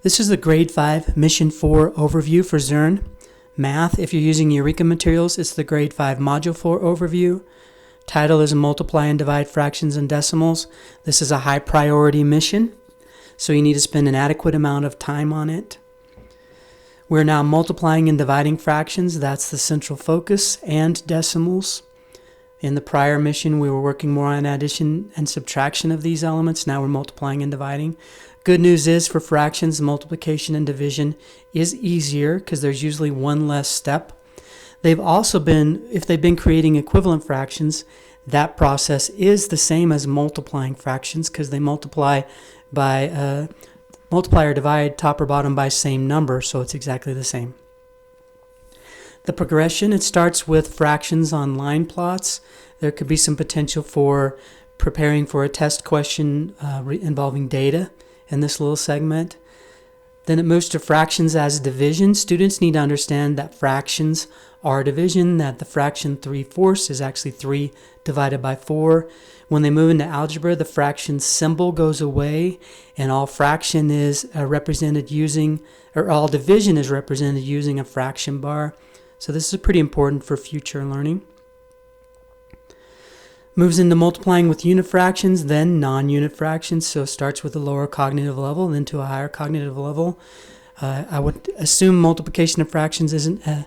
This is the Grade 5 Mission 4 overview for Zearn. Math, if you're using Eureka materials, it's the Grade 5 Module 4 overview. Title is Multiply and Divide Fractions and Decimals. This is a high priority mission, so you need to spend an adequate amount of time on it. We're now multiplying and dividing fractions. That's the central focus, and decimals. In the prior mission, we were working more on addition and subtraction of these elements. Now we're multiplying and dividing. Good news is for fractions, multiplication and division is easier because there's usually one less step. They've also been, if they've been creating equivalent fractions, that process is the same as multiplying fractions because they multiply by multiply or divide top or bottom by same number, so it's exactly the same. The progression, it starts with fractions on line plots. There could be some potential for preparing for a test question involving data in this little segment. Then it moves to fractions as division. Students need to understand that fractions are division, that the fraction 3/4 is actually 3 divided by 4. When they move into algebra, the fraction symbol goes away and all fraction is represented using, or all division is represented using a fraction bar. So this is pretty important for future learning. Moves into multiplying with unit fractions, then non-unit fractions. So it starts with a lower cognitive level, then to a higher cognitive level. I would assume multiplication of fractions isn't an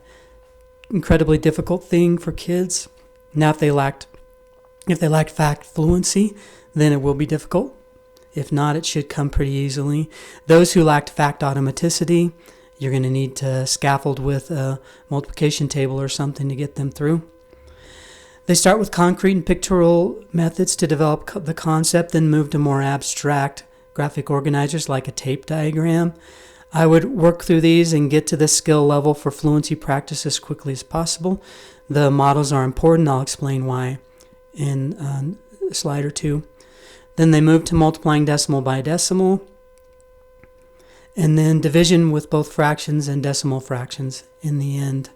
incredibly difficult thing for kids. Now, if they lack fact fluency, then it will be difficult. If not, it should come pretty easily. Those who lacked fact automaticity, you're going to need to scaffold with a multiplication table or something to get them through. They start with concrete and pictorial methods to develop the concept, then move to more abstract graphic organizers like a tape diagram. I would work through these and get to the skill level for fluency practice as quickly as possible. The models are important. I'll explain why in a slide or two. Then they move to multiplying decimal by decimal, and then division with both fractions and decimal fractions in the end.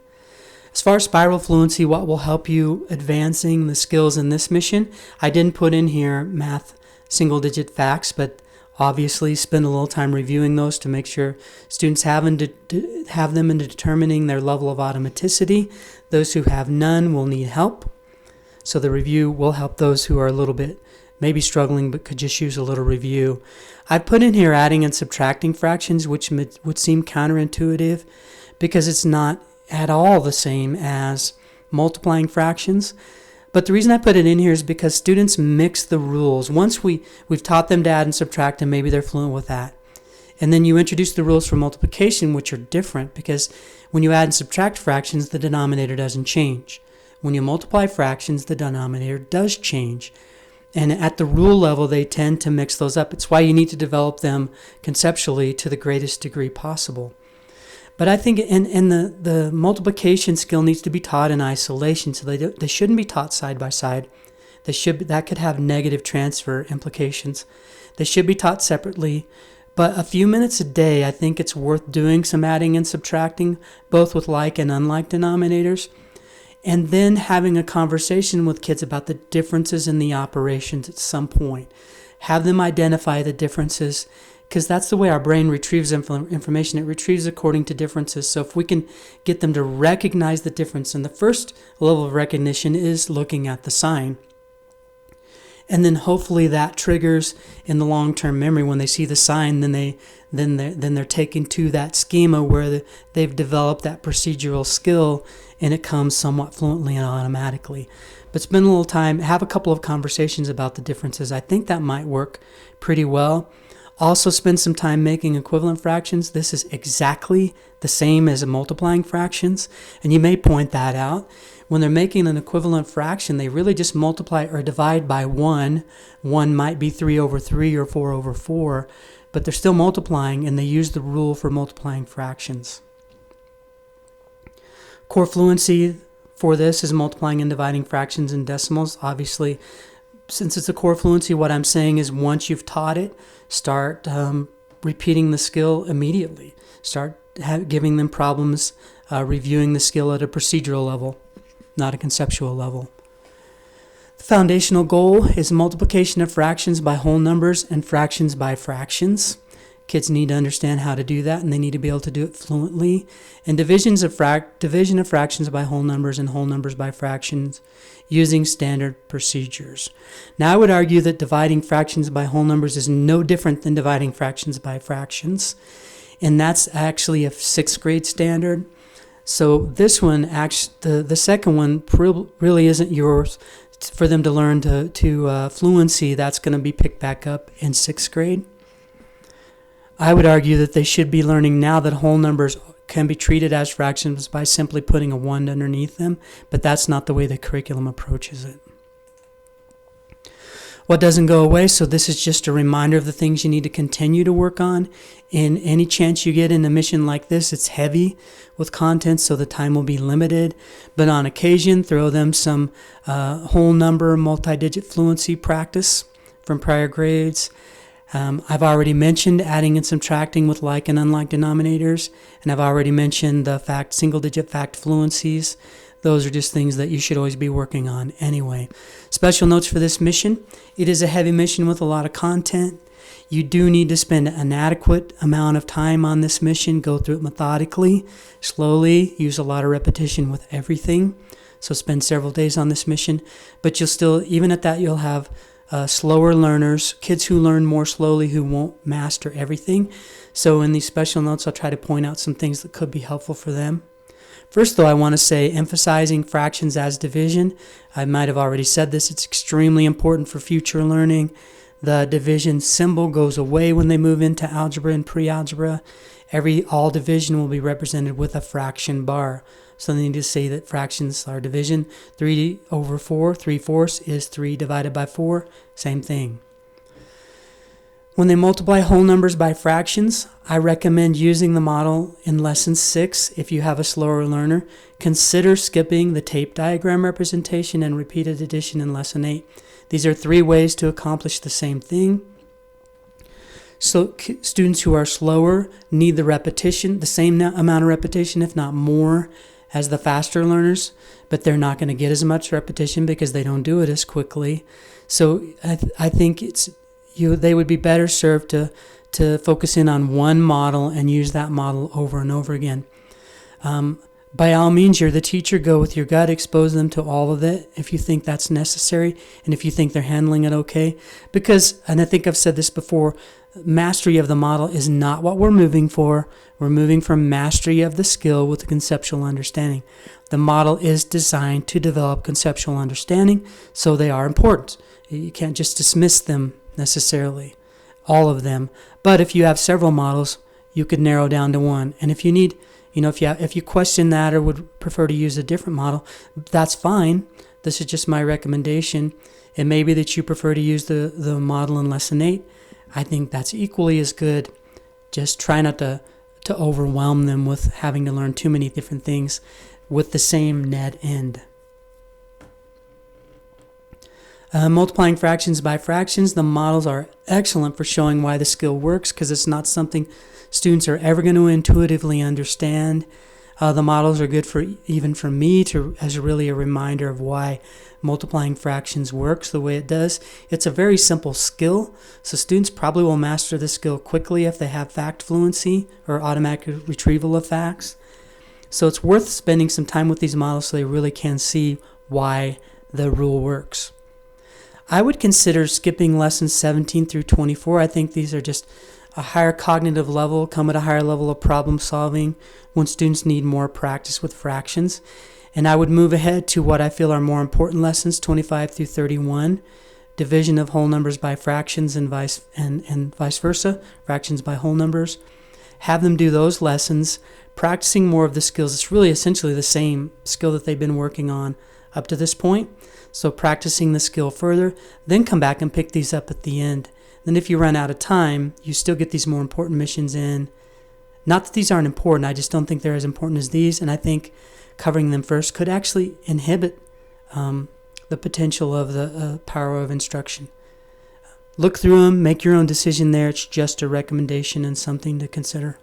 As far as spiral fluency, what will help you advancing the skills in this mission, I didn't put in here math single-digit facts, but obviously spend a little time reviewing those to make sure students have them in determining their level of automaticity. Those who have none will need help. So the review will help those who are a little bit maybe struggling but could just use a little review. I put in here adding and subtracting fractions, which would seem counterintuitive because it's not at all the same as multiplying fractions. But the reason I put it in here is because students mix the rules. Once we've taught them to add and subtract, and maybe they're fluent with that. And then you introduce the rules for multiplication, which are different because when you add and subtract fractions, the denominator doesn't change. When you multiply fractions, the denominator does change. And at the rule level, they tend to mix those up. It's why you need to develop them conceptually to the greatest degree possible. But I think the multiplication skill needs to be taught in isolation, so they shouldn't be taught side by side. That could have negative transfer implications. They should be taught separately, but a few minutes a day, I think it's worth doing some adding and subtracting, both with like and unlike denominators, and then having a conversation with kids about the differences in the operations at some point. Have them identify the differences, because that's the way our brain retrieves information. It retrieves according to differences. So if we can get them to recognize the difference, and the first level of recognition is looking at the sign. And then hopefully that triggers in the long-term memory when they see the sign, then they're taken to that schema where they've developed that procedural skill and it comes somewhat fluently and automatically. But spend a little time, have a couple of conversations about the differences. I think that might work pretty well. Also spend some time making equivalent fractions. This is exactly the same as multiplying fractions, and you may point that out. When they're making an equivalent fraction, they really just multiply or divide by 1. 1 might be 3/3 or 4/4, but they're still multiplying, and they use the rule for multiplying fractions. Core fluency for this is multiplying and dividing fractions and decimals. Obviously, since it's a core fluency, what I'm saying is once you've taught it, start repeating the skill immediately. Start giving them problems, reviewing the skill at a procedural level, not a conceptual level. The foundational goal is multiplication of fractions by whole numbers and fractions by fractions. Kids need to understand how to do that, and they need to be able to do it fluently. And division of fractions by whole numbers and whole numbers by fractions using standard procedures. Now, I would argue that dividing fractions by whole numbers is no different than dividing fractions by fractions. And that's actually a 6th grade standard. So this one, actually, the second one really isn't yours for them to learn to fluency. That's going to be picked back up in 6th grade. I would argue that they should be learning now that whole numbers can be treated as fractions by simply putting a 1 underneath them, but that's not the way the curriculum approaches it. What doesn't go away, so this is just a reminder of the things you need to continue to work on. In any chance you get in a mission like this, it's heavy with content, so the time will be limited. But on occasion, throw them some whole number, multi-digit fluency practice from prior grades. I've already mentioned adding and subtracting with like and unlike denominators, and I've already mentioned the single-digit fact fluencies. Those are just things that you should always be working on anyway. Special notes for this mission. It is a heavy mission with a lot of content. You do need to spend an adequate amount of time on this mission. Go through it methodically, slowly, use a lot of repetition with everything. So spend several days on this mission. But you'll still, even at that, you'll have slower learners, kids who learn more slowly who won't master everything. So in these special notes, I'll try to point out some things that could be helpful for them. First, though, I want to say emphasizing fractions as division. I might have already said this. It's extremely important for future learning. The division symbol goes away when they move into algebra and pre-algebra. All division will be represented with a fraction bar. So they need to say that fractions are division. 3 over 4, 3/4 is 3 divided by 4. Same thing. When they multiply whole numbers by fractions, I recommend using the model in Lesson 6 if you have a slower learner. Consider skipping the tape diagram representation and repeated addition in Lesson 8. These are 3 ways to accomplish the same thing. So students who are slower need the repetition, the same amount of repetition, if not more, as the faster learners, but they're not going to get as much repetition because they don't do it as quickly. So I think they would be better served to focus in on one model and use that model over and over again. By all means, you're the teacher. Go with your gut. Expose them to all of it if you think that's necessary and if you think they're handling it okay. Because, and I think I've said this before, mastery of the model is not what we're moving for. We're moving from mastery of the skill with the conceptual understanding. The model is designed to develop conceptual understanding, so they are important. You can't just dismiss them necessarily, all of them. But if you have several models, you could narrow down to one. And if you need, if you question that or would prefer to use a different model, that's fine. This is just my recommendation. It may be that you prefer to use the model in Lesson 8. I think that's equally as good. Just try not to overwhelm them with having to learn too many different things with the same net end. Multiplying fractions by fractions, the models are excellent for showing why the skill works because it's not something students are ever going to intuitively understand. The models are good even for me as really a reminder of why multiplying fractions works the way it does. It's a very simple skill, so students probably will master this skill quickly if they have fact fluency or automatic retrieval of facts. So it's worth spending some time with these models so they really can see why the rule works. I would consider skipping lessons 17 through 24. I think these are just a higher cognitive level, come at a higher level of problem solving when students need more practice with fractions. And I would move ahead to what I feel are more important lessons, 25 through 31, division of whole numbers by fractions and vice versa, fractions by whole numbers. Have them do those lessons, practicing more of the skills. It's really essentially the same skill that they've been working on up to this point. So practicing the skill further, then come back and pick these up at the end. Then if you run out of time, you still get these more important missions in. Not that these aren't important, I just don't think they're as important as these, and I think covering them first could actually inhibit the potential of the power of instruction. Look through them, make your own decision there. It's just a recommendation and something to consider.